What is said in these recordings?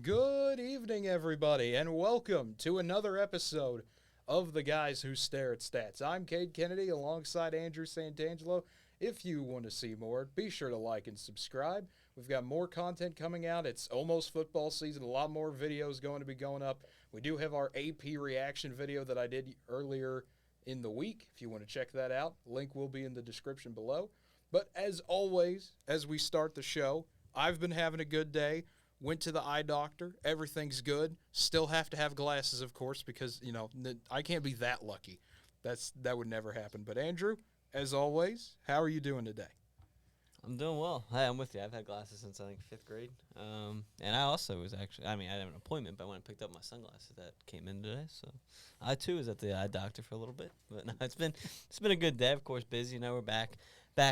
Good evening, everybody, and welcome to another episode of The Guys Who Stare at Stats. I'm Cade Kennedy alongside Andrew Santangelo. If you want to see more, be sure to like and subscribe. We've got more content coming out. It's almost football season. A lot more videos going to be going up. We do have our AP reaction video that I did earlier in the week. If you want to check that out, link will be in the description below. But as always, as we start the show, I've been having a good day. Went to the eye doctor. Everything's good. Still have to have glasses, of course, because, I can't be that lucky. That would never happen. But, Andrew, as always, how are you doing today? I'm doing well. Hey, I'm with you. I've had glasses since, I think, 5th grade. And I also was actually, I had an appointment, but I went and picked up my sunglasses that came in today. So I, too, was at the eye doctor for a little bit. But no, it's been a good day. Of course, busy. We're back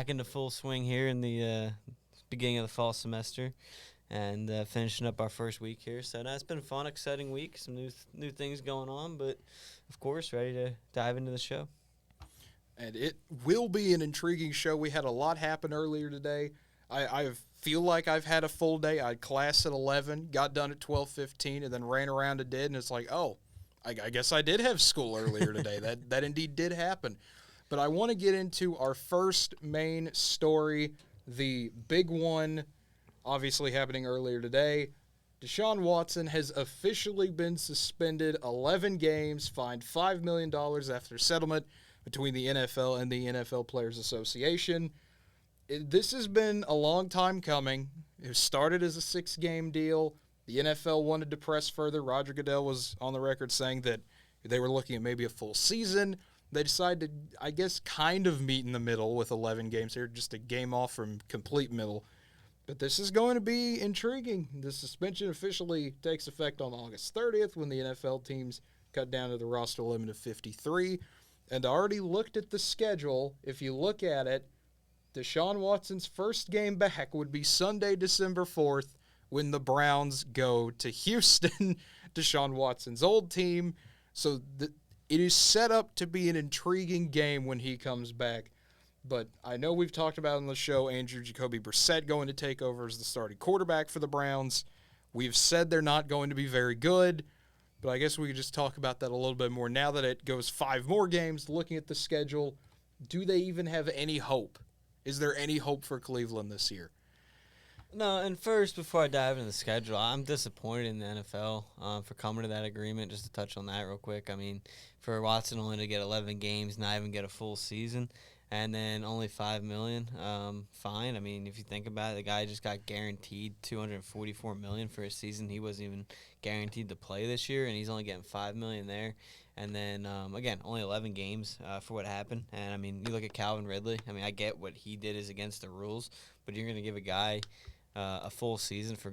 into full swing here in the beginning of the fall semester. And finishing up our first week here. So, it's been a fun, exciting week. Some new things going on, but, of course, ready to dive into the show. And it will be an intriguing show. We had a lot happen earlier today. I feel like I've had a full day. I had class at 11, got done at 12:15, and then ran around and did. And it's like, I guess I did have school earlier today. That indeed did happen. But I want to get into our first main story, the big one, obviously happening earlier today. Deshaun Watson has officially been suspended 11 games, fined $5 million after settlement between the NFL and the NFL Players Association. This has been a long time coming. It started as a 6-game deal. The NFL wanted to press further. Roger Goodell was on the record saying that they were looking at maybe a full season. They decided to, I guess, kind of meet in the middle with 11 games here, just a game off from complete middle. But this is going to be intriguing. The suspension officially takes effect on August 30th when the NFL teams cut down to the roster limit of 53. And I already looked at the schedule. If you look at it, Deshaun Watson's first game back would be Sunday, December 4th, when the Browns go to Houston, Deshaun Watson's old team. So it is set up to be an intriguing game when he comes back. But I know we've talked about on the show Andrew Jacoby Brissett going to take over as the starting quarterback for the Browns. We've said they're not going to be very good, but I guess we could just talk about that a little bit more. Now that it goes 5 more games, looking at the schedule, do they even have any hope? Is there any hope for Cleveland this year? No, and first, before I dive into the schedule, I'm disappointed in the NFL for coming to that agreement. Just to touch on that real quick, for Watson only to get 11 games, not even get a full season, and then only $5 million fine. If you think about it, the guy just got guaranteed $244 million for a season. He wasn't even guaranteed to play this year, and he's only getting $5 million there. And then again, only 11 games for what happened. And you look at Calvin Ridley. I get what he did is against the rules, but you're going to give a guy a full season for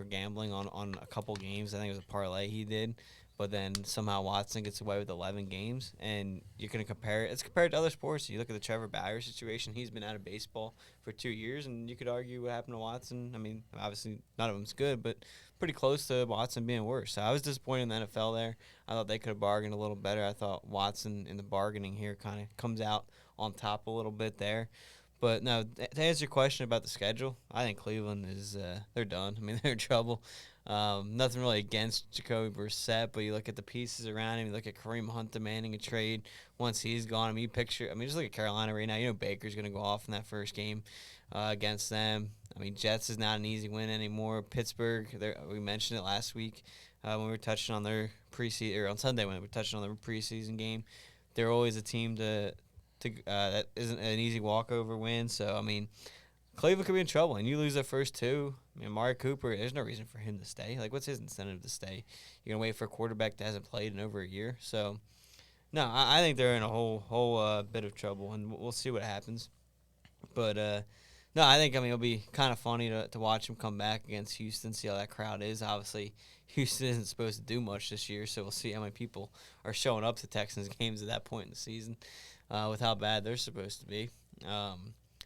gambling on a couple games. I think it was a parlay he did. But then somehow Watson gets away with 11 games, and you're going to compare it. It's compared to other sports. You look at the Trevor Bauer situation. He's been out of baseball for 2 years, and you could argue what happened to Watson. Obviously none of them's good, but pretty close to Watson being worse. So I was disappointed in the NFL there. I thought they could have bargained a little better. I thought Watson in the bargaining here kind of comes out on top a little bit there. But no, to answer your question about the schedule, I think Cleveland is they're done. They're in trouble. Nothing really against Jacoby Brissett, but you look at the pieces around him. You look at Kareem Hunt demanding a trade once he's gone. You picture, just look at Carolina right now. Baker's going to go off in that first game against them. Jets is not an easy win anymore. Pittsburgh, we mentioned it last week when we were touching on their preseason, or on Sunday when we were touching on their preseason game. They're always a team that isn't an easy walkover win. So Cleveland could be in trouble, and you lose their first 2. Amari Cooper, there's no reason for him to stay. What's his incentive to stay? You're going to wait for a quarterback that hasn't played in over a year? So, no, I think they're in a whole bit of trouble, and we'll see what happens. But, no, I think, it'll be kind of funny to watch him come back against Houston, see how that crowd is. Obviously, Houston isn't supposed to do much this year, so we'll see how many people are showing up to Texans games at that point in the season with how bad they're supposed to be.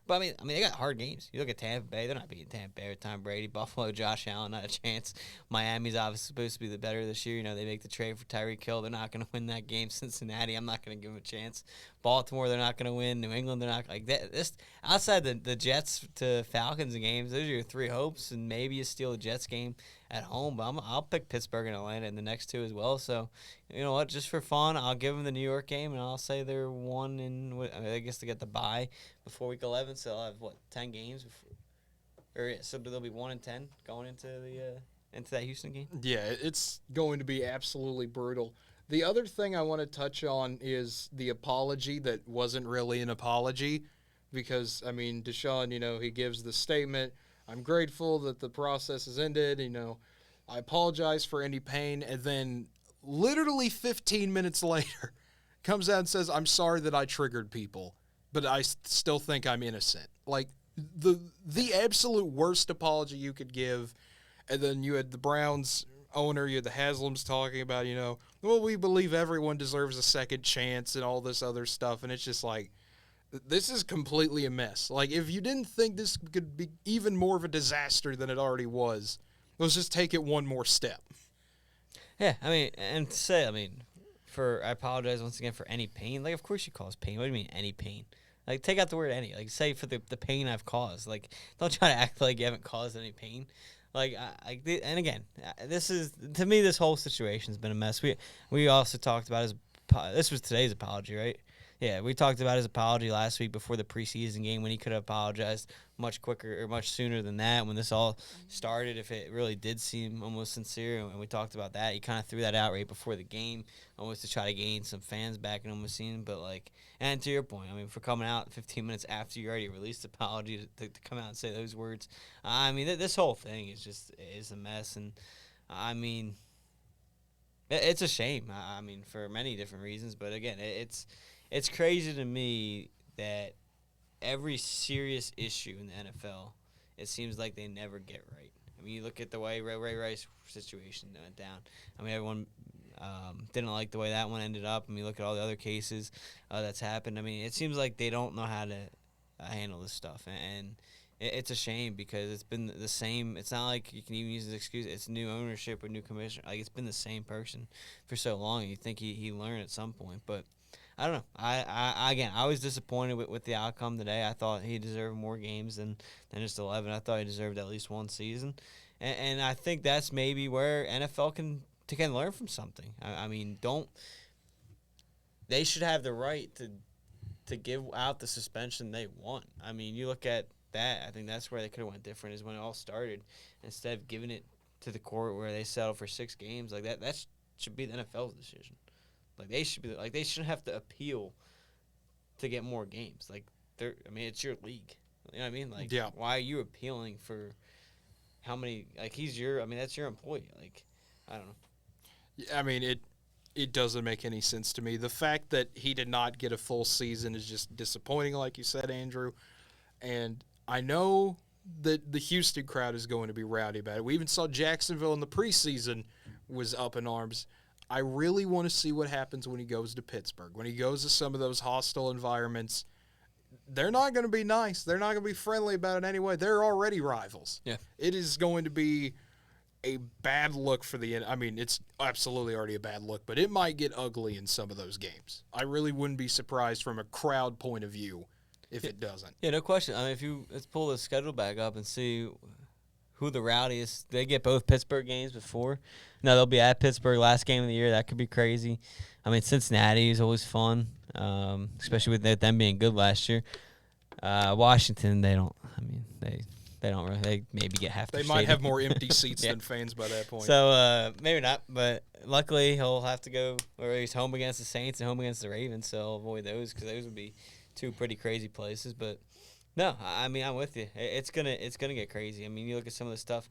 But I mean, they got hard games. You look at Tampa Bay; they're not beating Tampa Bay with Tom Brady. Buffalo, Josh Allen, not a chance. Miami's obviously supposed to be the better this year. You know, they make the trade for Tyreek Hill. They're not going to win that game. Cincinnati, I'm not going to give them a chance. Baltimore, they're not going to win. New England, they're not like that. This outside the Jets to Falcons games, those are your three hopes, and maybe you steal the Jets game at home. But I'll pick Pittsburgh and Atlanta in the next two as well. So, you know what? Just for fun, I'll give them the New York game, and I'll say they're one in. I guess they get the bye before week 11, so they'll have 10 games before, so they'll be 1-10 going into that Houston game. Yeah, it's going to be absolutely brutal. The other thing I want to touch on is the apology that wasn't really an apology, because I mean, Deshaun, he gives the statement, "I'm grateful that the process has ended. I apologize for any pain," and then literally 15 minutes later, comes out and says, "I'm sorry that I triggered people, but I still think I'm innocent." Like, the absolute worst apology you could give. And then you had the Browns owner, you had the Haslams talking about, well, we believe everyone deserves a second chance and all this other stuff. And it's just like, this is completely a mess. Like, if you didn't think this could be even more of a disaster than it already was, let's just take it one more step. Yeah, I mean, and to say, I apologize once again for any pain. Like, of course you cause pain. What do you mean, any pain? Like, take out the word any. Like, say for the pain I've caused. Like, don't try to act like you haven't caused any pain. Like, and again, this is, to me, this whole situation's been a mess. We also talked about this was today's apology, right? Yeah, we talked about his apology last week before the preseason game when he could have apologized much quicker or much sooner than that when this all started, if it really did seem almost sincere. And we talked about that. He kind of threw that out right before the game, almost to try to gain some fans back and almost seen. But, like, and to your point, for coming out 15 minutes after you already released the apology to come out and say those words, this whole thing is a mess. And, it's a shame, for many different reasons. But, again, it's crazy to me that every serious issue in the NFL, it seems like they never get right. You look at the way Ray Rice situation went down. Everyone didn't like the way that one ended up. Look at all the other cases that's happened. It seems like they don't know how to handle this stuff. And it's a shame because it's been the same. It's not like you can even use this excuse. It's new ownership or new commissioner. Like, it's been the same person for so long. You think he learned at some point, but I don't know. I was disappointed with the outcome today. I thought he deserved more games than just 11. I thought he deserved at least one season, and I think that's maybe where NFL can learn from something. They should have the right to give out the suspension they want. You look at that. I think that's where they could have went different is when it all started. Instead of giving it to the court where they settle for 6 games like that, that should be the NFL's decision. Like, they shouldn't have to appeal to get more games. Like, it's your league. You know what I mean? Like, yeah. Why are you appealing for how many? Like, that's your employee. Like, I don't know. It doesn't make any sense to me. The fact that he did not get a full season is just disappointing, like you said, Andrew. And I know that the Houston crowd is going to be rowdy about it. We even saw Jacksonville in the preseason was up in arms. I really want to see what happens when he goes to Pittsburgh. When he goes to some of those hostile environments, they're not going to be nice. They're not going to be friendly about it anyway. They're already rivals. Yeah. It is going to be a bad look for it's absolutely already a bad look, but it might get ugly in some of those games. I really wouldn't be surprised from a crowd point of view if it doesn't. Yeah, no question. Let's pull the schedule back up and see who the rowdiest. They get both Pittsburgh games before. No, they'll be at Pittsburgh last game of the year. That could be crazy. Cincinnati is always fun, especially with them being good last year. Washington, they don't. They don't really. They maybe get half. They might have more empty seats than fans by that point. So maybe not. But luckily, he'll have to go, or he's home against the Saints and home against the Ravens. So he'll avoid those because those would be 2 pretty crazy places. But no, I'm with you. It's gonna get crazy. You look at some of the stuff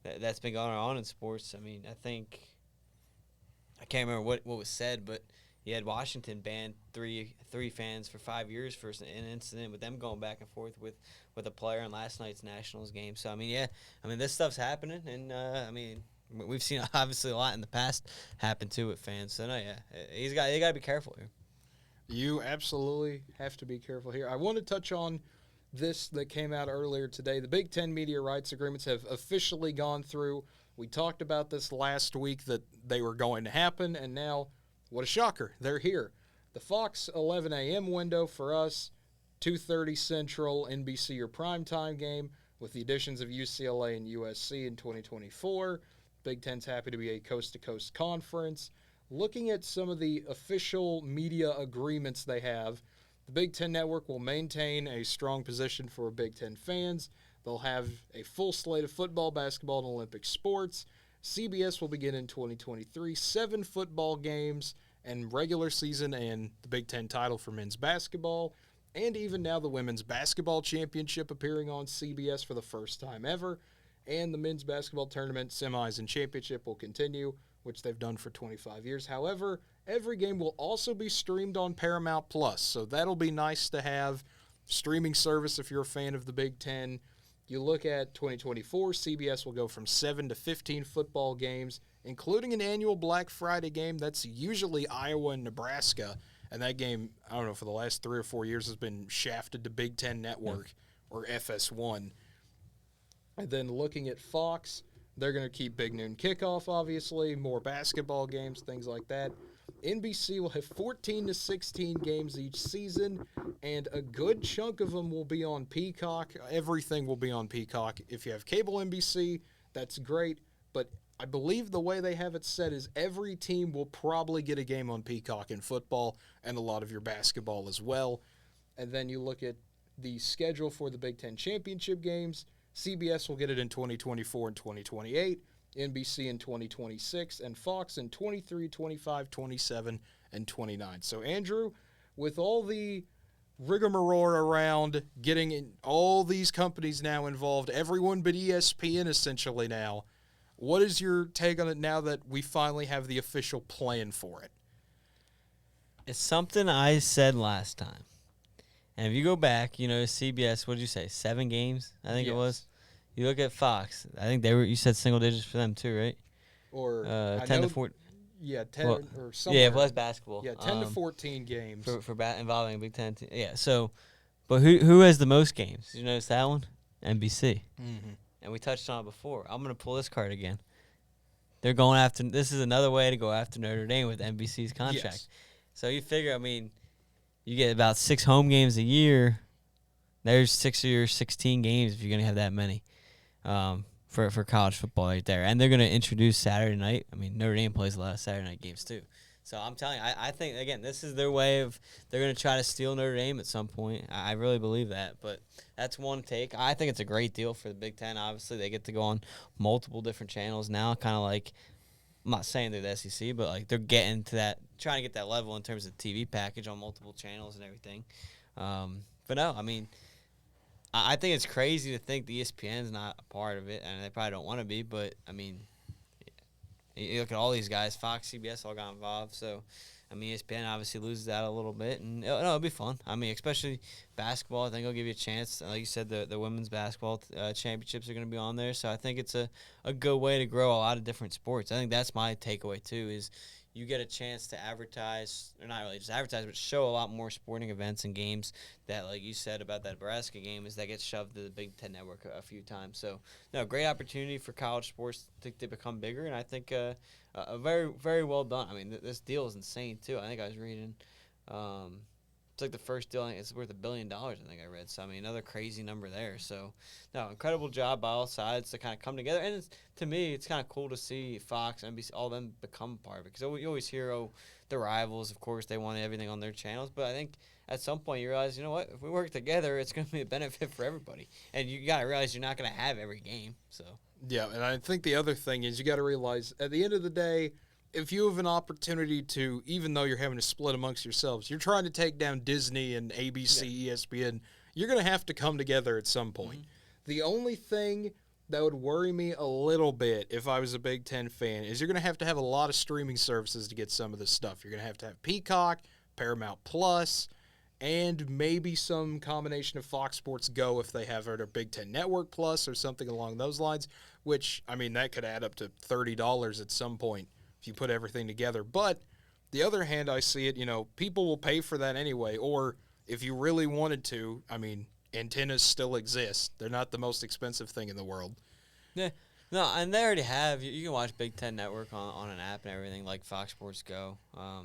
that's been going on in sports. I think I can't remember what was said, but you had Washington banned three fans for 5 years for an incident with them going back and forth with a player in last night's Nationals game. So this stuff's happening, and we've seen obviously a lot in the past happen too with fans. So you got to be careful here. You absolutely have to be careful here. I want to touch on this that came out earlier today. The Big Ten media rights agreements have officially gone through. We talked about this last week that they were going to happen, and now, what a shocker, they're here. The Fox 11 a.m. window for us, 2:30 Central, NBC your primetime game, with the additions of UCLA and USC in 2024. Big Ten's happy to be a coast-to-coast conference. Looking at some of the official media agreements they have, the Big Ten Network will maintain a strong position for Big Ten fans. They'll have a full slate of football, basketball, and Olympic sports. CBS will begin in 2023, 7 football games and regular season and the Big Ten title for men's basketball, and even now the women's basketball championship appearing on CBS for the first time ever, and the men's basketball tournament, semis, and championship will continue, which they've done for 25 years. However, every game will also be streamed on Paramount Plus, so that'll be nice to have streaming service if you're a fan of the Big Ten. You look at 2024, CBS will go from 7 to 15 football games, including an annual Black Friday game. That's usually Iowa and Nebraska, and that game, I don't know, for the last 3 or 4 years has been shafted to Big Ten Network or FS1. And then looking at Fox, they're going to keep Big Noon Kickoff, obviously, more basketball games, things like that. NBC will have 14 to 16 games each season, and a good chunk of them will be on Peacock. Everything will be on Peacock. If you have cable NBC, that's great, but I believe the way they have it set is every team will probably get a game on Peacock in football and a lot of your basketball as well. And then you look at the schedule for the Big Ten championship games. CBS will get it in 2024 and 2028, NBC in 2026, and Fox in 23, 25, 27, and 29. So, Andrew, with all the rigmarole around getting all these companies now involved, everyone but ESPN essentially now, what is your take on it now that we finally have the official plan for it? It's something I said last time. And if you go back, CBS, what did you say, 7 games, I think it was? You look at Fox, I think you said single digits for them too, right? Or 10 to 14. Yeah, 10 or somewhere. Yeah, it was basketball. Yeah, 10 to 14 games. Involving a Big Ten team. Yeah, so, but who has the most games? Did you notice that one? NBC. Mm-hmm. And we touched on it before. I'm going to pull this card again. They're going after, this is another way to go after Notre Dame with NBC's contract. Yes. So you figure, you get about 6 home games a year. There's 6 or 16 games if you're going to have that many for college football right there. And they're going to introduce Saturday night. Notre Dame plays a lot of Saturday night games too. So I'm telling you, I think, again, this is their way of they're going to try to steal Notre Dame at some point. I really believe that. But that's one take. I think it's a great deal for the Big Ten. Obviously, they get to go on multiple different channels now, kind of like, I'm not saying they're the SEC, but like they're getting to that, trying to get that level in terms of the TV package on multiple channels and everything. But no, I think it's crazy to think the ESPN's not a part of it, and they probably don't want to be. But you look at all these guys, Fox, CBS, all got involved. So, ESPN obviously loses out a little bit, and it'll be fun. Especially basketball. I think it'll give you a chance. Like you said, the women's basketball championships are going to be on there. So I think it's a good way to grow a lot of different sports. I think that's my takeaway too. Is you get a chance to advertise, or not really just advertise, but show a lot more sporting events and games that, like you said about that Nebraska game, is that gets shoved to the Big Ten Network a few times. So, no, great opportunity for college sports to become bigger, and I think very, very well done. This deal is insane, too. I think I was reading it's like the first deal, I think it's worth $1 billion, I think I read. So, another crazy number there. So, no, incredible job by all sides to kind of come together. And to me, it's kind of cool to see Fox, NBC, all of them become part of it. Because you always hear, the rivals, of course, they want everything on their channels. But I think at some point you realize, you know what, if we work together, it's going to be a benefit for everybody. And you got to realize you're not going to have every game. So yeah, and I think the other thing is you got to realize at the end of the day, if you have an opportunity to, even though you're having to split amongst yourselves, you're trying to take down Disney and ABC, ESPN, you're going to have to come together at some point. Mm-hmm. The only thing that would worry me a little bit if I was a Big Ten fan is you're going to have a lot of streaming services to get some of this stuff. You're going to have Peacock, Paramount Plus, and maybe some combination of Fox Sports Go if they have their Big Ten Network Plus or something along those lines, which, that could add up to $30 at some point if you put everything together. But the other hand, I see it, people will pay for that anyway. Or if you really wanted to, antennas still exist. They're not the most expensive thing in the world. Yeah. No, and they already have. You can watch Big Ten Network on an app and everything like Fox Sports Go.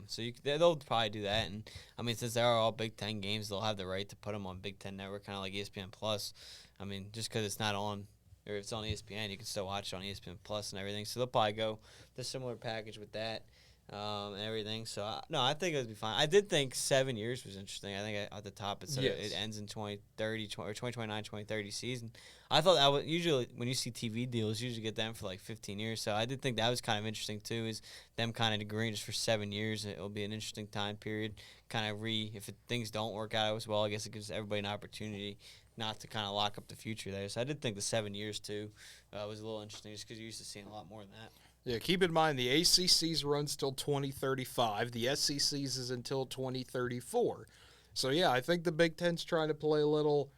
So they'll probably do that. And, I mean, since they are all Big Ten games, they'll have the right to put them on Big Ten Network, kind of like ESPN Plus. I mean, just because it's not on, or if it's on ESPN, you can still watch it on ESPN Plus and everything. So they'll probably go the similar package with that. And everything. So, I think it would be fine. I did think 7 years was interesting. I think at the top it said it ends in 2030 or 2029, 2030 season. I thought that was usually when you see TV deals, you usually get them for like 15 years. So I did think that was kind of interesting too, is them kind of agreeing just for 7 years. It'll be an interesting time period. Kind of if things don't work out as well, I guess it gives everybody an opportunity not to kind of lock up the future there. So I did think the 7 years too was a little interesting just because you're used to seeing a lot more than that. Yeah, keep in mind the ACC's runs till 2035. The SEC's is until 2034. So, yeah, I think the Big Ten's trying to play a little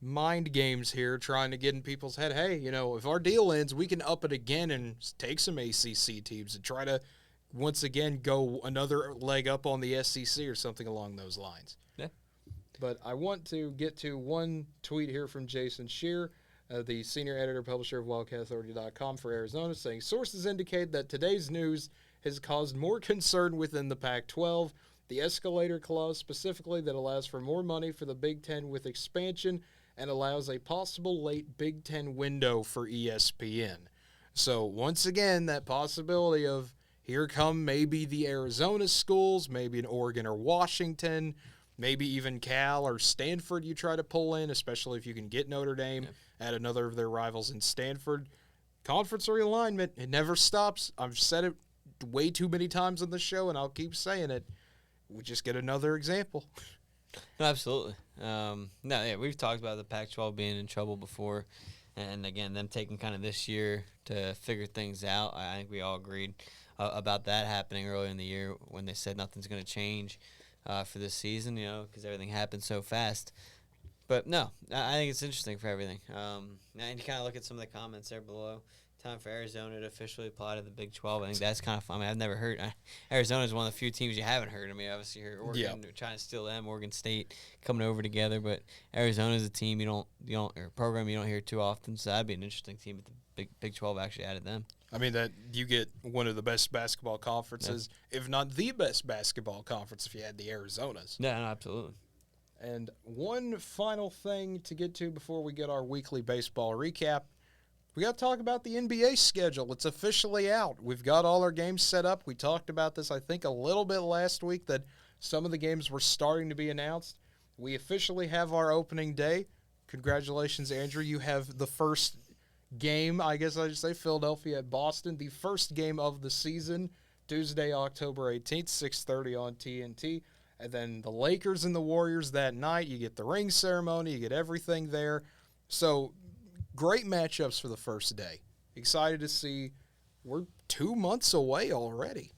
mind games here, trying to get in people's head, hey, if our deal ends, we can up it again and take some ACC teams and try to, once again, go another leg up on the SEC or something along those lines. Yeah. But I want to get to one tweet here from Jason Shear, the senior editor, publisher of WildcatAuthority.com for Arizona, saying, sources indicate that today's news has caused more concern within the Pac-12. The escalator clause specifically that allows for more money for the Big Ten with expansion and allows a possible late Big Ten window for ESPN. So once again, that possibility of here come maybe the Arizona schools, maybe an Oregon or Washington, maybe even Cal or Stanford you try to pull in, especially if you can get Notre Dame at another of their rivals in Stanford. Conference realignment, it never stops. I've said it way too many times on the show, and I'll keep saying it. We just get another example. No, absolutely. We've talked about the Pac-12 being in trouble before, and again, them taking kind of this year to figure things out. I think we all agreed about that happening earlier in the year when they said nothing's going to change for this season, because everything happened so fast. But no, I think it's interesting for everything. And you kind of look at some of the comments there below. Time for Arizona to officially apply to the Big 12. I think that's kind of fun. I mean, I've never heard. Arizona is one of the few teams you haven't heard. I mean, obviously, you heard Oregon trying to steal them, Oregon State coming over together. But Arizona is a team or a program you don't hear too often. So that'd be an interesting team if the Big 12 actually added them. I mean, that you get one of the best basketball conferences, if not the best basketball conference, if you had the Arizonas. Yeah, no, absolutely. And one final thing to get to before we get our weekly baseball recap. We got to talk about the NBA schedule. It's officially out. We've got all our games set up. We talked about this, I think, a little bit last week that some of the games were starting to be announced. We officially have our opening day. Congratulations, Andrew. You have the first game, I guess I should say, Philadelphia at Boston. The first game of the season, Tuesday, October 18th, 6:30 on TNT. And then the Lakers and the Warriors that night. You get the ring ceremony. You get everything there. So great matchups for the first day. Excited to see. We're 2 months away already.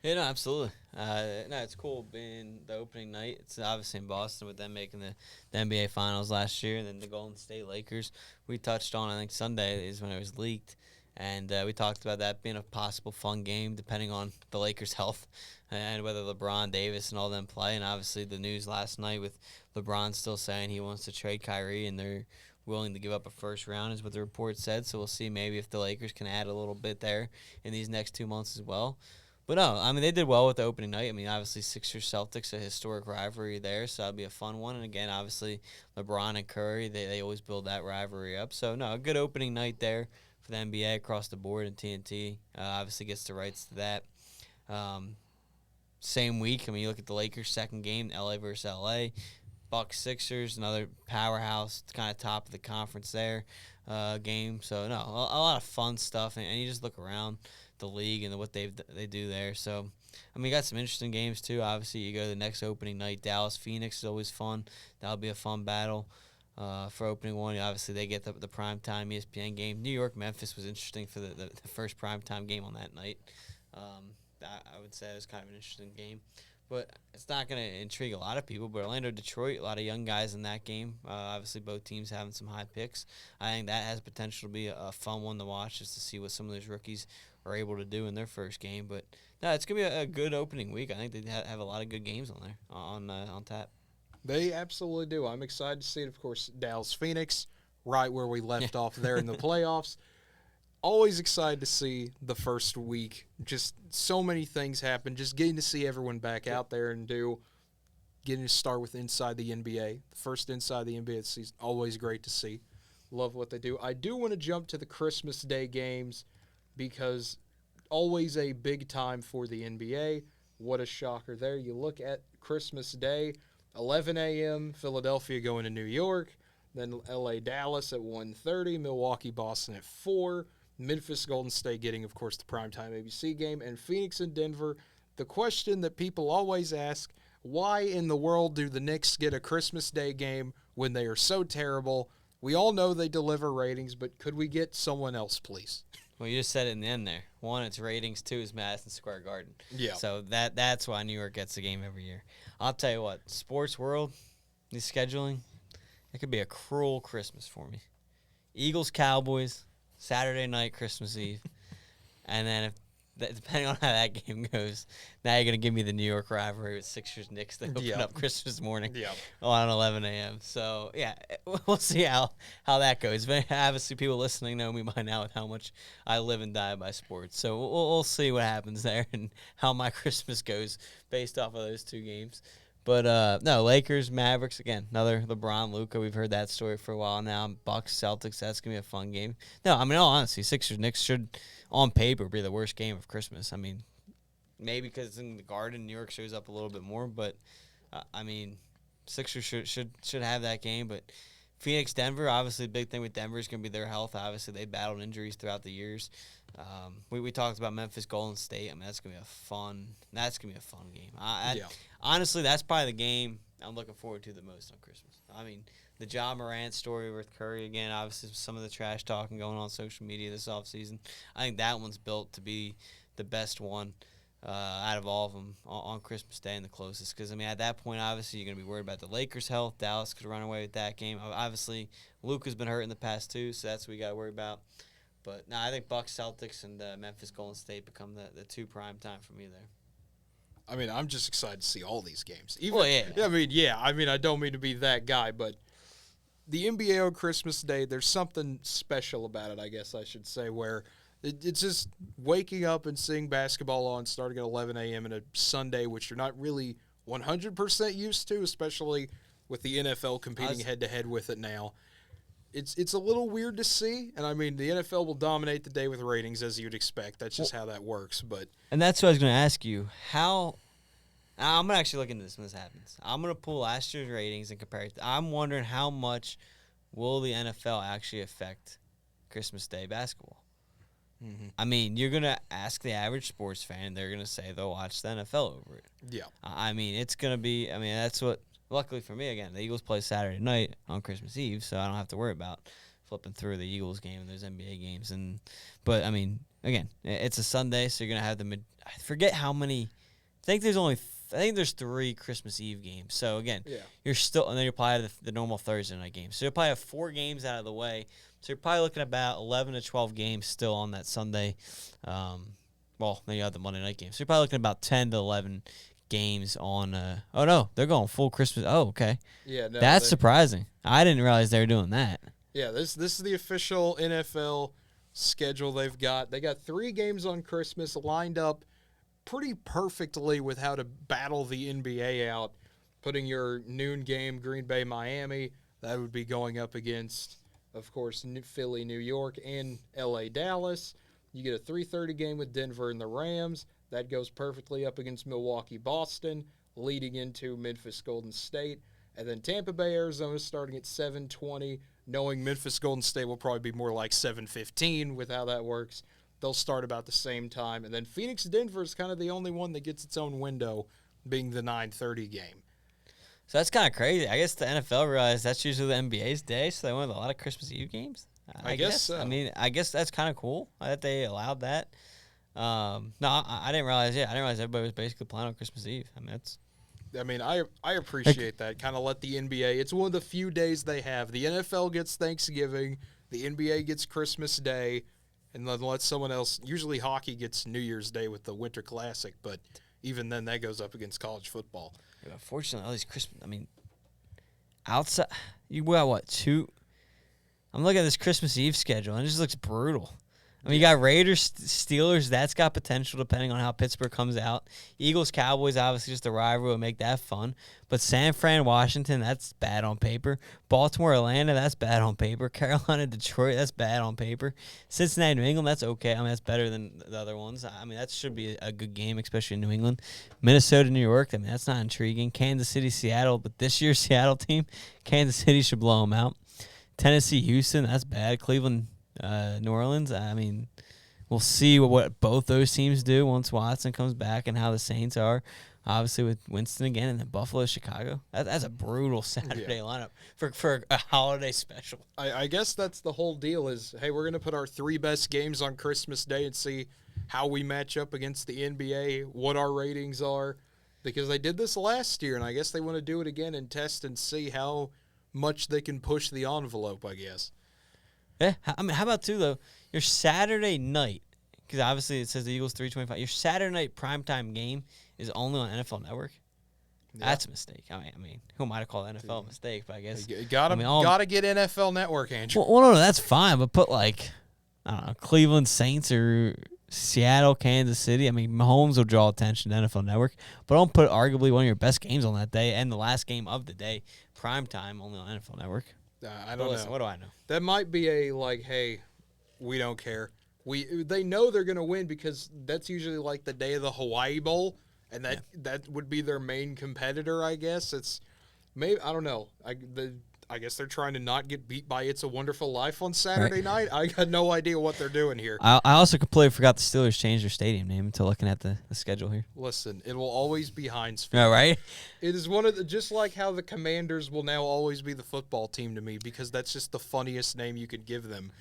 Yeah, no, absolutely. It's cool being the opening night. It's obviously in Boston with them making the NBA Finals last year, and then the Golden State Lakers. We touched on, I think Sunday is when it was leaked, and we talked about that being a possible fun game depending on the Lakers' health and whether LeBron, Davis, and all them play. And obviously the news last night with LeBron still saying he wants to trade Kyrie, and they're willing to give up a first round is what the report said. So we'll see maybe if the Lakers can add a little bit there in these next 2 months as well. But no, I mean, they did well with the opening night. I mean, obviously Sixers-Celtics, a historic rivalry there, so that'll be a fun one. And again, obviously LeBron and Curry, they always build that rivalry up. So no, a good opening night there for the NBA across the board, and TNT obviously gets the rights to that. Same week, I mean, you look at the Lakers' second game, LA versus LA. Bucks Sixers, another powerhouse, kind of top of the conference there game. So no, a lot of fun stuff, and you just look around the league and what they do there. So I mean, you got some interesting games too. Obviously, you go to the next opening night. Dallas Phoenix is always fun. That'll be a fun battle for opening one. Obviously, they get the primetime ESPN game. New York Memphis was interesting for the first primetime game on that night. I would say it was kind of an interesting game. But it's not going to intrigue a lot of people. But Orlando-Detroit, a lot of young guys in that game. Obviously, both teams having some high picks. I think that has potential to be a fun one to watch just to see what some of those rookies are able to do in their first game. But no, it's going to be a good opening week. I think they have a lot of good games on there on tap. They absolutely do. I'm excited to see it. Of course, Dallas Phoenix, right where we left off there in the playoffs. Always excited to see the first week. Just so many things happen. Just getting to see everyone back out there and getting to start with Inside the NBA. The first Inside the NBA season. Always great to see. Love what they do. I do want to jump to the Christmas Day games because always a big time for the NBA. What a shocker there. You look at Christmas Day, 11 a.m., Philadelphia going to New York, then LA Dallas at 1:30, Milwaukee Boston at 4, Memphis Golden State getting, of course, the primetime ABC game, and Phoenix and Denver. The question that people always ask, why in the world do the Knicks get a Christmas Day game when they are so terrible? We all know they deliver ratings, but could we get someone else, please? Well, you just said it in the end there. One, it's ratings. Two, is Madison Square Garden. Yeah. So that's why New York gets the game every year. I'll tell you what, sports world, the scheduling, it could be a cruel Christmas for me. Eagles, Cowboys, Saturday night, Christmas Eve. And then depending on how that game goes, now you're going to give me the New York rivalry with Sixers Knicks that open up Christmas morning on 11 a.m. So, yeah, we'll see how that goes. But obviously, people listening know me by now with how much I live and die by sports. So we'll see what happens there and how my Christmas goes based off of those two games. But, no, Lakers, Mavericks, again, another LeBron, Luka. We've heard that story for a while now. Bucks, Celtics, that's going to be a fun game. No, I mean, all honesty, Sixers, Knicks should, on paper, be the worst game of Christmas. I mean, maybe because it's in the Garden, New York shows up a little bit more. But, I mean, Sixers should have that game. But Phoenix, Denver, obviously the big thing with Denver is going to be their health. Obviously, they battled injuries throughout the years. We talked about Memphis, Golden State. I mean, that's gonna be a fun game. Honestly, that's probably the game I'm looking forward to the most on Christmas. I mean, the Ja Morant story with Curry again. Obviously, some of the trash talking going on social media this offseason. I think that one's built to be the best one out of all of them on Christmas Day and the closest. Because I mean, at that point, obviously, you're gonna be worried about the Lakers' health. Dallas could run away with that game. Obviously, Luka's been hurt in the past too, so that's what we got to worry about. But no, I think Bucks, Celtics, and Memphis Golden State become the two prime time for me there. I mean, I'm just excited to see all these games. I mean, I don't mean to be that guy, but the NBA on Christmas Day, there's something special about it, I guess I should say, where it's just waking up and seeing basketball on starting at 11 a.m. on a Sunday, which you're not really 100% used to, especially with the NFL competing head-to-head with it now. It's a little weird to see, and I mean the NFL will dominate the day with ratings as you'd expect. That's just how that works. And that's what I was going to ask you. I'm going to actually look into this when this happens. I'm going to pull last year's ratings and compare it. I'm wondering how much will the NFL actually affect Christmas Day basketball. Mm-hmm. I mean, you're going to ask the average sports fan, they're going to say they'll watch the NFL over it. Yeah. I mean, it's going to be. I mean, that's what. Luckily for me, again, the Eagles play Saturday night on Christmas Eve, so I don't have to worry about flipping through the Eagles game and those NBA games. But I mean, again, it's a Sunday, so you're gonna have I forget how many. I think there's 3 Christmas Eve games. So again, you're still, and then you're probably the normal Thursday night game. So you'll probably have 4 games out of the way. So you're probably looking at about 11 to 12 games still on that Sunday. Well, then you have the Monday night game. So you're probably looking at about 10 to 11 games on oh no, they're going full Christmas. Oh, okay. Yeah, no, that's surprising. I didn't realize they were doing that. Yeah, this is the official NFL schedule they've got. They got 3 games on Christmas lined up pretty perfectly with how to battle the NBA out. Putting your noon game, Green Bay, Miami, that would be going up against, of course, Philly, New York, and LA, Dallas. You get a 3:30 game with Denver and the Rams. That goes perfectly up against Milwaukee, Boston, leading into Memphis, Golden State. And then Tampa Bay, Arizona starting at 7:20, knowing Memphis, Golden State will probably be more like 7:15 with how that works. They'll start about the same time. And then Phoenix, Denver is kind of the only one that gets its own window, being the 9:30 game. So that's kind of crazy. I guess the NFL realized that's usually the NBA's day, so they went with a lot of Christmas Eve games. I guess so. I mean, I guess that's kind of cool that they allowed that. No, I didn't realize. Yeah, I didn't realize everybody was basically playing on Christmas Eve. I mean, I appreciate that. Kind of let the NBA. It's one of the few days they have. The NFL gets Thanksgiving. The NBA gets Christmas Day, and then let someone else. Usually, hockey gets New Year's Day with the Winter Classic, but even then, that goes up against college football. Yeah, fortunately, all these Christmas. I mean, outside, you got what, 2? I'm looking at this Christmas Eve schedule, and it just looks brutal. I mean, you got Raiders, Steelers. That's got potential depending on how Pittsburgh comes out. Eagles, Cowboys, obviously just a rivalry will make that fun. But San Fran, Washington, that's bad on paper. Baltimore, Atlanta, that's bad on paper. Carolina, Detroit, that's bad on paper. Cincinnati, New England, that's okay. I mean, that's better than the other ones. I mean, that should be a good game, especially in New England. Minnesota, New York, I mean, that's not intriguing. Kansas City, Seattle, but this year's Seattle team, Kansas City should blow them out. Tennessee, Houston, that's bad. Cleveland, New Orleans, I mean, we'll see what both those teams do once Watson comes back and how the Saints are. Obviously, with Winston again, and then Buffalo, Chicago. That's a brutal Saturday lineup for a holiday special. I guess that's the whole deal is, hey, we're going to put our 3 best games on Christmas Day and see how we match up against the NBA, what our ratings are. Because they did this last year, and I guess they want to do it again and test and see how much they can push the envelope, I guess. Yeah, I mean, how about, too, though, your Saturday night, because obviously it says the Eagles 325, your Saturday night primetime game is only on NFL Network? Yeah. That's a mistake. I mean, who might have called NFL a mistake, but I guess. You gotta get NFL Network, Andrew. Well, no, that's fine, but put, like, I don't know, Cleveland Saints or Seattle, Kansas City. I mean, Mahomes will draw attention to NFL Network, but don't put arguably one of your best games on that day and the last game of the day, primetime, only on NFL Network. I don't know. What do I know? That might be a, like, hey, we don't care. They know they're going to win because that's usually like the day of the Hawaii Bowl, and that would be their main competitor, I guess. It's maybe, I don't know. I guess they're trying to not get beat by It's a Wonderful Life on Saturday night. I got no idea what they're doing here. I also completely forgot the Steelers changed their stadium name until looking at the schedule here. Listen, it will always be Heinz Field. Yeah, right? It is one of the, just like how the Commanders will now always be the football team to me because that's just the funniest name you could give them.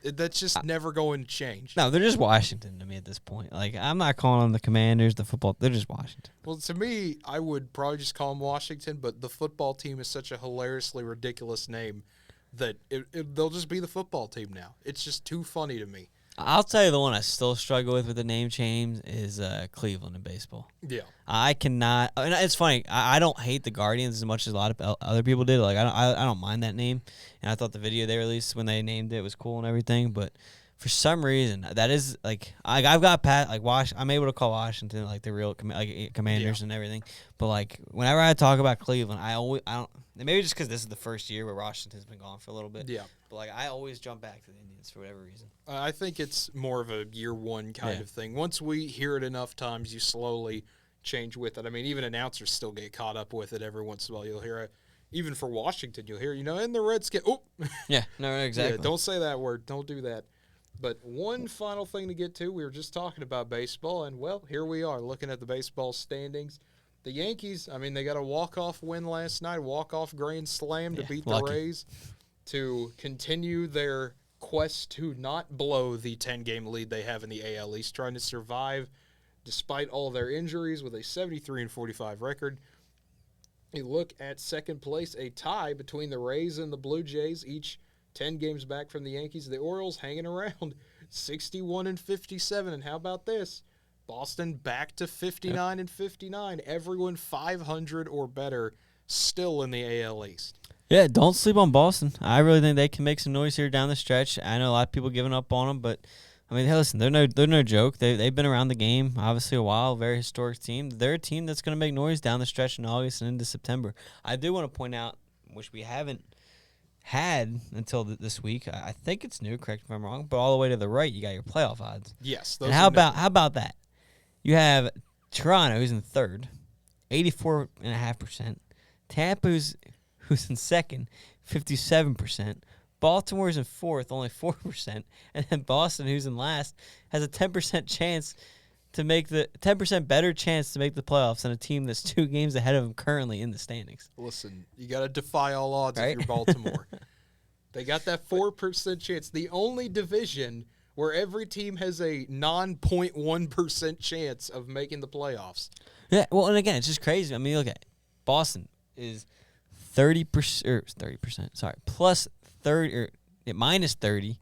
That's just never going to change. No, they're just Washington to me at this point. Like, I'm not calling them the Commanders, the football. They're just Washington. Well, to me, I would probably just call them Washington, but the football team is such a hilariously ridiculous name that they'll just be the football team now. It's just too funny to me. I'll tell you the one I still struggle with the name change is Cleveland in baseball. Yeah. I cannot. And it's funny. I don't hate the Guardians as much as a lot of other people did. Like, I don't mind that name. And I thought the video they released when they named it was cool and everything. But for some reason, that is, like, I've got I'm able to call Washington, like, the real Commanders and everything. But, like, whenever I talk about Cleveland, I don't. Maybe just because this is the first year where Washington's been gone for a little bit. Yeah. But, like, I always jump back to the Indians for whatever reason. I think it's more of a year one kind of thing. Once we hear it enough times, you slowly change with it. I mean, even announcers still get caught up with it every once in a while. You'll hear it. Even for Washington, you'll hear, and the Redskins. Oh. Yeah, no, exactly. Yeah, don't say that word. Don't do that. But one final thing to get to, we were just talking about baseball, and, well, here we are looking at the baseball standings. The Yankees, I mean, they got a walk-off win last night, walk-off grand slam to beat the Rays to continue their quest to not blow the 10-game lead they have in the AL East, trying to survive despite all their injuries with a 73-45 record. You look at second place, a tie between the Rays and the Blue Jays, each 10 games back from the Yankees. The Orioles hanging around 61-57. And how about this? Boston back to 59-59. Everyone 500 or better still in the AL East. Yeah, don't sleep on Boston. I really think they can make some noise here down the stretch. I know a lot of people giving up on them, but I mean, hey, listen, they're no joke. They've been around the game obviously a while. Very historic team. They're a team that's going to make noise down the stretch in August and into September. I do want to point out, which we haven't had until this week. I think it's new. Correct me if I'm wrong. But all the way to the right, you got your playoff odds. Yes. And how about that? You have Toronto, who's in third, 84.5%. Tampa, who's in second, 57%. Baltimore's in fourth, only 4%. And then Boston, who's in last, has a 10% chance to make 10% better chance to make the playoffs than a team that's 2 games ahead of them currently in the standings. Listen, you got to defy all odds if you're Baltimore. They got that 4% chance. The only division where every team has a 9.1% chance of making the playoffs. Yeah, well, and again, it's just crazy. I mean, look at it. Boston is 30%, sorry, plus 30 or minus 30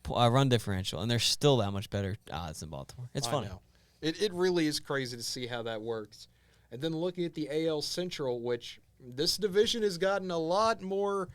run differential, and they're still that much better odds than Baltimore. It's funny. I know. It really is crazy to see how that works. And then looking at the AL Central, which This division has gotten a lot more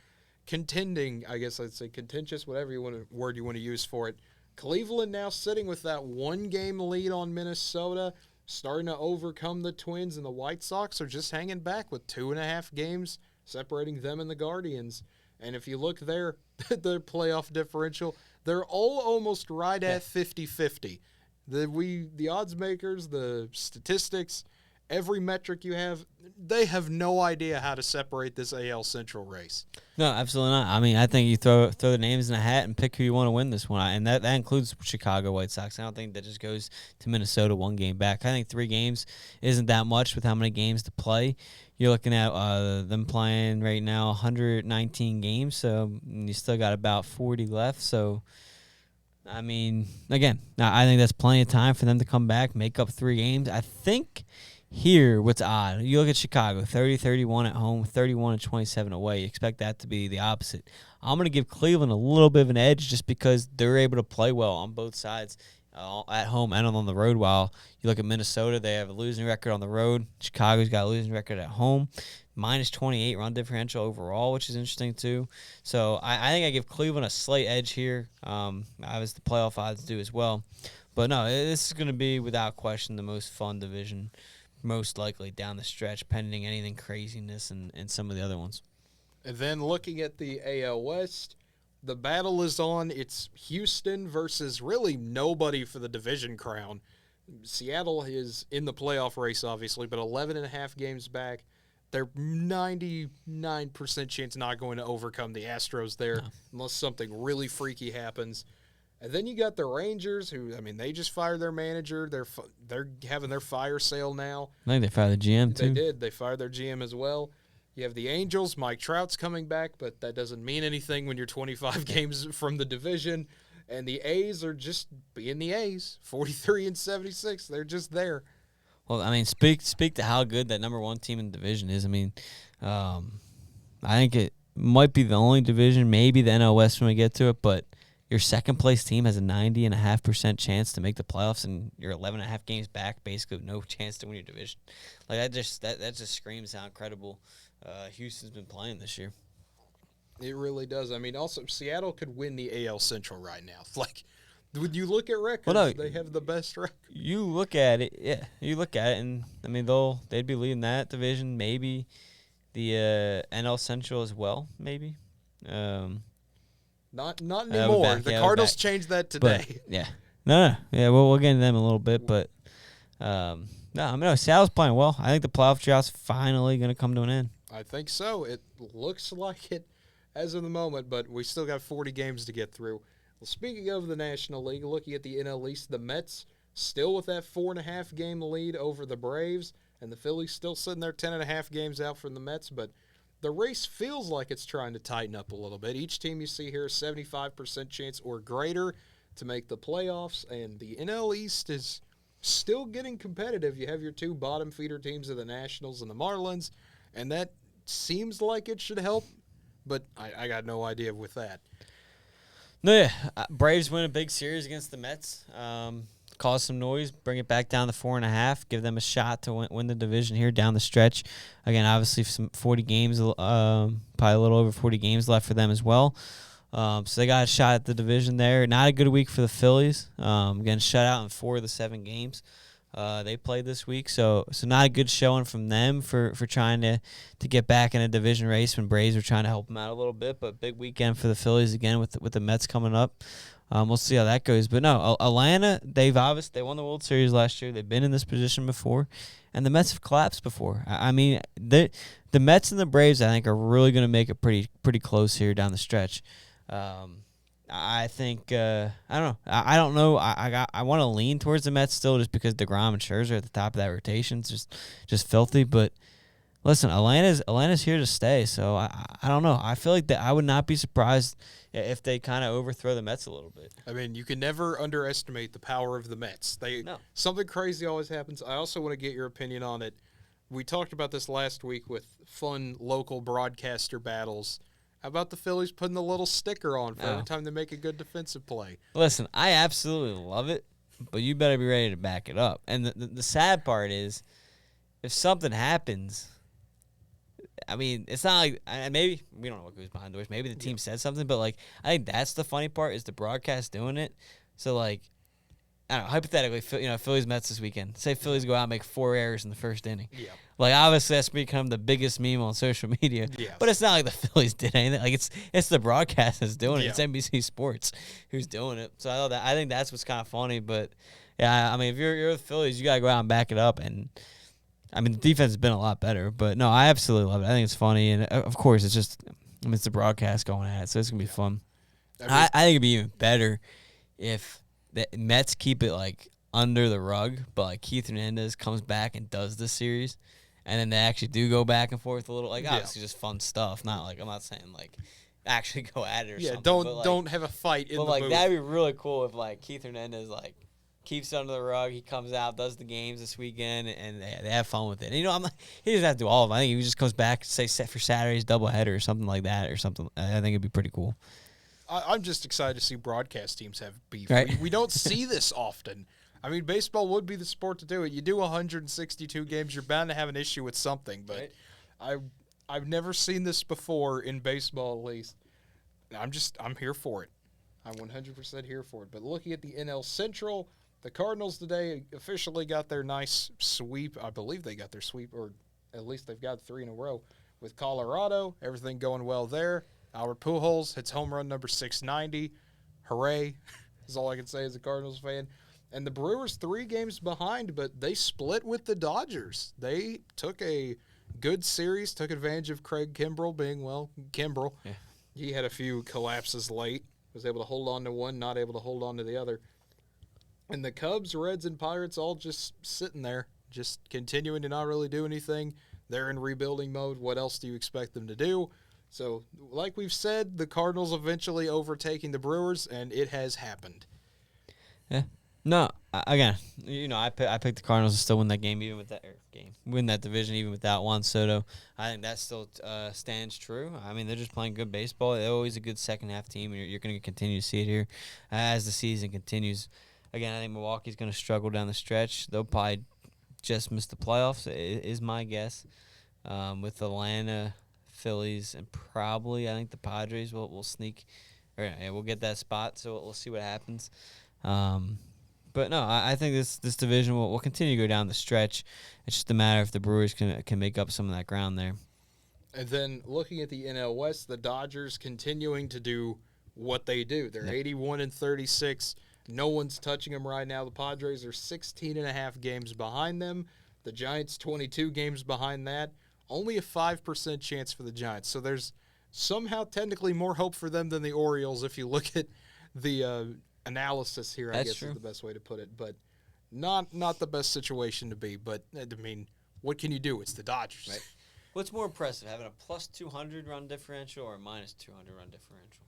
contending, I guess I'd say contentious, whatever word you want to use for it. Cleveland now sitting with that 1-game lead on Minnesota, starting to overcome the Twins, and the White Sox are just hanging back with 2.5 games separating them and the Guardians. And if you look there, the playoff differential, they're all almost right at 50-50. The odds makers, the statistics, every metric you have, they have no idea how to separate this AL Central race. No, absolutely not. I mean, I think you throw the names in a hat and pick who you want to win this one, and that includes Chicago White Sox. I don't think that just goes to Minnesota 1 game back. I think 3 games isn't that much with how many games to play. You're looking at them playing right now 119 games, so you still got about 40 left. So, I mean, again, I think that's plenty of time for them to come back, make up 3 games. I think here, what's odd, you look at Chicago, 30-31 at home, 31-27 away. You expect that to be the opposite. I'm going to give Cleveland a little bit of an edge just because they're able to play well on both sides, at home and on the road. While you look at Minnesota, they have a losing record on the road. Chicago's got a losing record at home. Minus 28 run differential overall, which is interesting too. So I think I give Cleveland a slight edge here. Obviously, the playoff odds do as well. But no, this is going to be, without question, the most fun division, most likely down the stretch, pending anything craziness and some of the other ones. And then looking at the AL West, the battle is on. It's Houston versus really nobody for the division crown. Seattle is in the playoff race, obviously, but 11.5 games back. They're 99% chance not going to overcome the Astros there unless something really freaky happens. And then you got the Rangers, who, I mean, they just fired their manager. They're having their fire sale now. I think they fired the GM, too. They did. They fired their GM as well. You have the Angels. Mike Trout's coming back, but that doesn't mean anything when you're 25 games from the division. And the A's are just being the A's, 43-76. They're just there. Well, I mean, speak to how good that number 1 team in the division is. I mean, I think it might be the only division, maybe the NL West when we get to it, but your second-place team has a 90.5% chance to make the playoffs, and you're 11.5 games back, basically with no chance to win your division. Like that just screams how incredible Houston's been playing this year. It really does. I mean, also Seattle could win the AL Central right now. Like, when you look at records, they have the best record. You look at it, yeah. You look at it, and I mean they'd be leading that division, maybe the NL Central as well, maybe. Not anymore. The Cardinals changed that today. But, yeah. No. Yeah, we'll get into them a little bit, but Seattle's playing well. I think the playoff drought's finally going to come to an end. I think so. It looks like it as of the moment, but we still got 40 games to get through. Well, speaking of the National League, looking at the NL East, the Mets still with that 4.5 game lead over the Braves, and the Phillies still sitting there 10.5 games out from the Mets, but the race feels like it's trying to tighten up a little bit. Each team you see here is 75% chance or greater to make the playoffs, and the NL East is still getting competitive. You have your 2 bottom feeder teams of the Nationals and the Marlins, and that seems like it should help, but I got no idea with that. No, yeah. Braves win a big series against the Mets. Cause some noise, bring it back down to 4.5, give them a shot to win the division here down the stretch. Again, obviously some 40 games, probably a little over 40 games left for them as well. So they got a shot at the division there. Not a good week for the Phillies. Again, shut out in 4 of the 7 games they played this week. So not a good showing from them for trying to get back in a division race when Braves were trying to help them out a little bit. But big weekend for the Phillies again with the Mets coming up. We'll see how that goes. But no, Atlanta, they won the World Series last year. They've been in this position before, and the Mets have collapsed before. I mean, the Mets and the Braves, I think, are really going to make it pretty close here down the stretch. I think I don't know. I don't know. I want to lean towards the Mets still, just because DeGrom and Scherzer are at the top of that rotation. It's just filthy. But listen, Atlanta's here to stay. So I don't know. I feel like that I would not be surprised if they kind of overthrow the Mets a little bit. I mean, you can never underestimate the power of the Mets. Something crazy always happens. I also want to get your opinion on it. We talked about this last week with fun local broadcaster battles. How about the Phillies putting the little sticker on for every time they make a good defensive play? Listen, I absolutely love it, but you better be ready to back it up. And the sad part is, if something happens, I mean, it's not like maybe we don't know what goes behind doors. Maybe the team said something, but like I think that's the funny part is the broadcast doing it. So like, I don't know. Hypothetically, Phillies Mets this weekend. Say Phillies go out and make 4 errors in the first inning. Yeah. Like obviously that's become the biggest meme on social media. Yeah. But it's not like the Phillies did anything. Like it's the broadcast that's doing it. Yeah. It's NBC Sports who's doing it. So I think that's what's kind of funny. But yeah, I mean, if you're the Phillies, you gotta go out and back it up. And I mean, the defense has been a lot better. But no, I absolutely love it. I think it's funny, and of course, it's just it's the broadcast going at it, so it's gonna be fun. I think it'd be even better if the Mets keep it like under the rug, but like Keith Hernandez comes back and does the series, and then they actually do go back and forth a little. Like obviously, just fun stuff. Not like I'm not saying like actually go at it or something. Yeah, don't have a fight in the booth. That'd be really cool if like Keith Hernandez like keeps it under the rug. He comes out, does the games this weekend, and they have fun with it. And, I'm like, he doesn't have to do all of them. I think he just comes back, say set for Saturday's doubleheader or something like that or something. I think it'd be pretty cool. I'm just excited to see broadcast teams have beef. Right. We don't see this often. I mean, baseball would be the sport to do it. You do 162 games, you're bound to have an issue with something. But I've never seen this before in baseball, at least. I'm here for it. I'm 100% here for it. But looking at the NL Central, the Cardinals today officially got their nice sweep. I believe they got their sweep, or at least they've got 3 in a row with Colorado. Everything going well there. Albert Pujols hits home run number 690. Hooray is all I can say as a Cardinals fan. And the Brewers 3 games behind, but they split with the Dodgers. They took a good series, took advantage of Craig Kimbrell being, Kimbrell. Yeah. He had a few collapses late, was able to hold on to one, not able to hold on to the other. And the Cubs, Reds, and Pirates all just sitting there, just continuing to not really do anything. They're in rebuilding mode. What else do you expect them to do? So, like we've said, the Cardinals eventually overtaking the Brewers, and it has happened. Yeah. No, again, I picked the Cardinals to still win that game, even with win that division, even without Juan Soto. I think that still stands true. I mean, they're just playing good baseball. They're always a good second half team, and you're going to continue to see it here as the season continues. Again, I think Milwaukee's going to struggle down the stretch. They'll probably just miss the playoffs, is my guess. With Atlanta, Phillies, and probably I think the Padres will sneak. We'll get that spot, so we'll see what happens. But no, I think this division will continue to go down the stretch. It's just a matter if the Brewers can make up some of that ground there. And then looking at the NL West, the Dodgers continuing to do what they do. They're 81-36. No one's touching them right now. The Padres are 16.5 games behind them. The Giants 22 games behind that. Only a 5% chance for the Giants. So there's somehow technically more hope for them than the Orioles if you look at the analysis here, I guess is the best way to put it. But not the best situation to be. But, I mean, what can you do? It's the Dodgers. Right. What's more impressive, having a plus 200 run differential or a minus 200 run differential?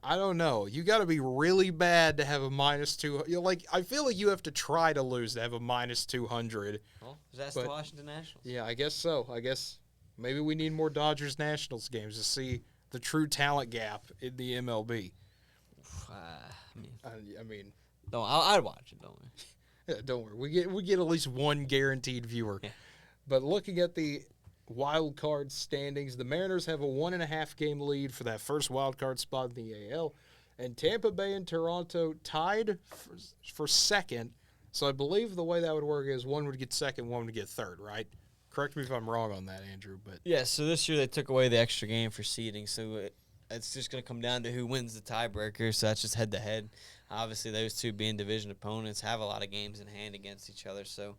I don't know. You got to be really bad to have a minus 200. I feel like you have to try to lose to have a minus 200. Well, that's the Washington Nationals. Yeah, I guess so. I guess maybe we need more Dodgers Nationals games to see the true talent gap in the MLB. I mean, no, I'd watch it. Don't worry. Yeah, don't worry. We get at least one guaranteed viewer. Yeah. But looking at the wild card standings, the Mariners have a 1.5 game lead for that first wild card spot in the AL, and Tampa Bay and Toronto tied for second. So I believe the way that would work is one would get second, one would get third, right? Correct me if I'm wrong on that, Andrew. But yeah, so this year they took away the extra game for seeding, so it's just going to come down to who wins the tiebreaker. So that's just head to head. Obviously, those two being division opponents have a lot of games in hand against each other. So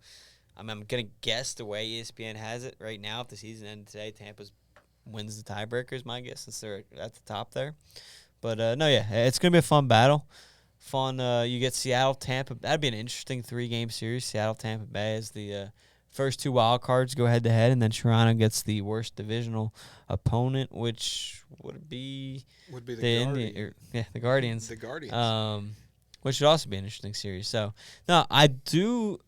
I'm going to guess the way ESPN has it right now. If the season ended today, Tampa wins the tiebreaker is my guess since they're at the top there. But, it's going to be a fun battle. You get Seattle, Tampa. That'd be an interesting 3-game series. Seattle, Tampa Bay is the first 2 wild cards go head-to-head, and then Toronto gets the worst divisional opponent, which would be the Guardians. The Guardians. The Guardians. Which should also be an interesting series. So, no, I do.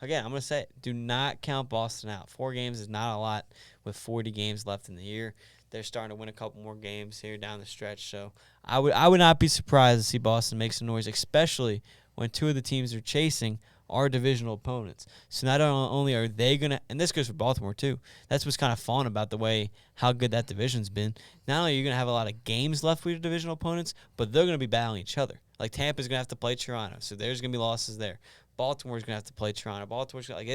Again, I'm going to say it, do not count Boston out. 4 games is not a lot with 40 games left in the year. They're starting to win a couple more games here down the stretch. So I would not be surprised to see Boston make some noise, especially when 2 of the teams they're chasing are divisional opponents. So not only are they going to, and this goes for Baltimore too, that's what's kind of fun about the way how good that division's been. Not only are you going to have a lot of games left with your divisional opponents, but they're going to be battling each other. Like Tampa's going to have to play Toronto, so there's going to be losses there. Baltimore's going to have to play Toronto.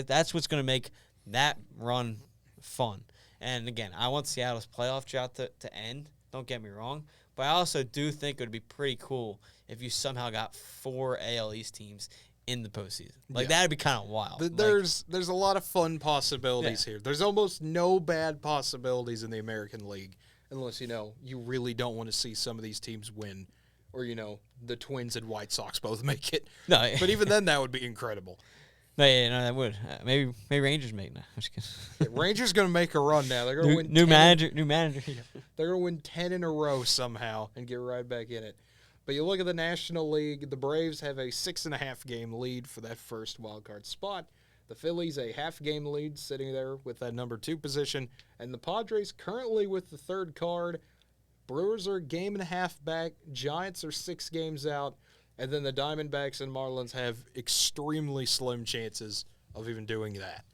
That's what's going to make that run fun. And again, I want Seattle's playoff drought to end. Don't get me wrong. But I also do think it would be pretty cool if you somehow got 4 AL East teams in the postseason. Like, that'd be kind of wild. There's a lot of fun possibilities here. There's almost no bad possibilities in the American League unless, you really don't want to see some of these teams win or, the Twins and White Sox both make it. No, but even then, that would be incredible. No, that would. Maybe Rangers make now. I'm just kidding. Rangers going to make a run now. They're going to win new manager. They're going to win 10 in a row somehow and get right back in it. But you look at the National League, the Braves have a 6.5 game lead for that first wild card spot. The Phillies a half-game lead sitting there with that number 2 position. And the Padres currently with the third card. Brewers are a game and a half back. Giants are 6 games out. And then the Diamondbacks and Marlins have extremely slim chances of even doing that.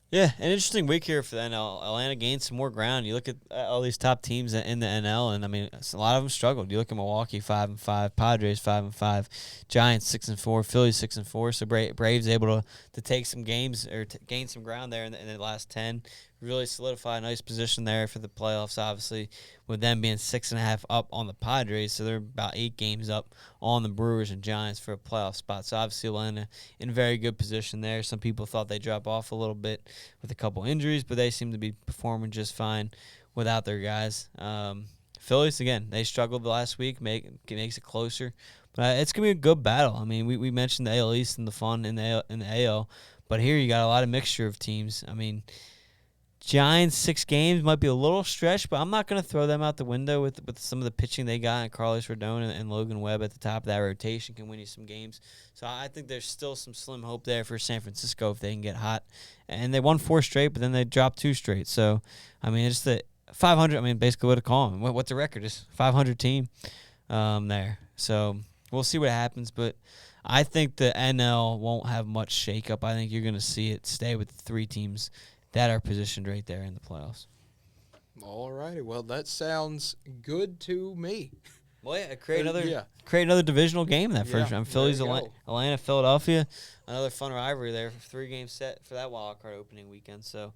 Yeah, an interesting week here for the NL. Atlanta gained some more ground. You look at all these top teams in the NL, and a lot of them struggled. You look at Milwaukee 5-5, Padres 5-5, Giants 6-4, Phillies 6-4. So Braves able to take some games or gain some ground there in the last 10. Really solidify a nice position there for the playoffs, obviously, with them being 6.5 up on the Padres. So they're about 8 games up on the Brewers and Giants for a playoff spot. So obviously Atlanta in very good position there. Some people thought they'd drop off a little bit with a couple injuries, but they seem to be performing just fine without their guys. Phillies, again, they struggled the last week, makes it closer. But it's going to be a good battle. We mentioned the AL East and the fun in the AL, but here you got a lot of mixture of teams. Giants 6 games might be a little stretched, but I'm not going to throw them out the window with some of the pitching they got, and Carlos Rodon and Logan Webb at the top of that rotation can win you some games. So I think there's still some slim hope there for San Francisco if they can get hot. And they won 4 straight, but then they dropped 2 straight. So, it's the 500, basically what to call them. What's the record? Is 500 team there. So we'll see what happens, but I think the NL won't have much shakeup. I think you're going to see it stay with the 3 teams that are positioned right there in the playoffs. All righty. Well, that sounds good to me. Well, yeah, create another divisional game in that first round. Phillies, Atlanta, Philadelphia, another fun rivalry there. 3-game set for that wild card opening weekend. So,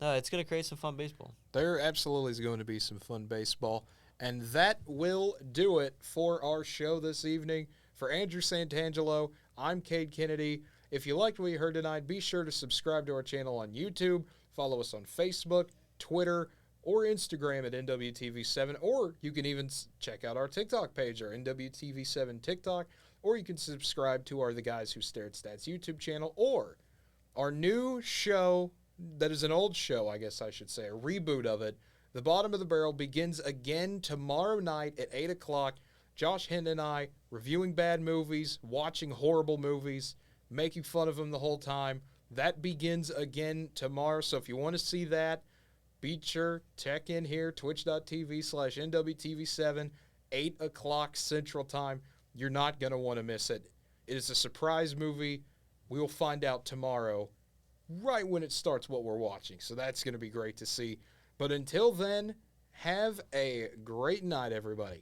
no, it's going to create some fun baseball. There absolutely is going to be some fun baseball. And that will do it for our show this evening. For Andrew Santangelo, I'm Cade Kennedy. If you liked what you heard tonight, be sure to subscribe to our channel on YouTube, follow us on Facebook, Twitter, or Instagram at NWTV7, or you can even check out our TikTok page, our NWTV7 TikTok, or you can subscribe to our The Guys Who Stare at Stats YouTube channel, or our new show that is an old show, I guess I should say, a reboot of it. The Bottom of the Barrel begins again tomorrow night at 8 o'clock. Josh Hinton and I reviewing bad movies, watching horrible movies, making fun of them the whole time. That begins again tomorrow, so if you want to see that, be sure, check in here, twitch.tv/NWTV7, 8 o'clock Central Time. You're not going to want to miss it. It is a surprise movie. We will find out tomorrow, right when it starts, what we're watching, so that's going to be great to see. But until then, have a great night, everybody.